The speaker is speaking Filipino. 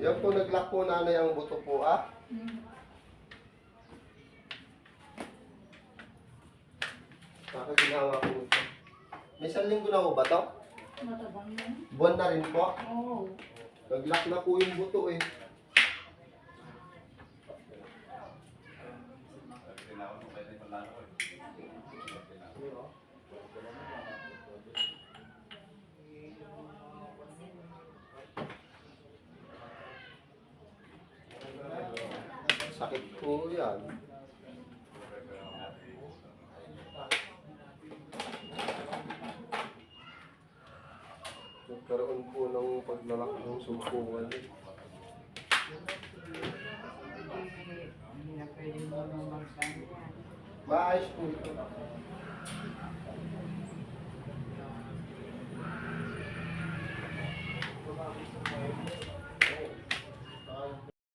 Yan po, nag-lock po nanay ang buto po, ah. Bakit ginawa po ito? May isang linggo na po ba ito? Matabang yan. Buwan na rin po. Oo. Nag-lock na po yung buto eh. Sakit po yan. Nagkaroon po ng paglalak ng sumpuan. Hindi na pwede mo nang magsabi yan. Maayos po ito.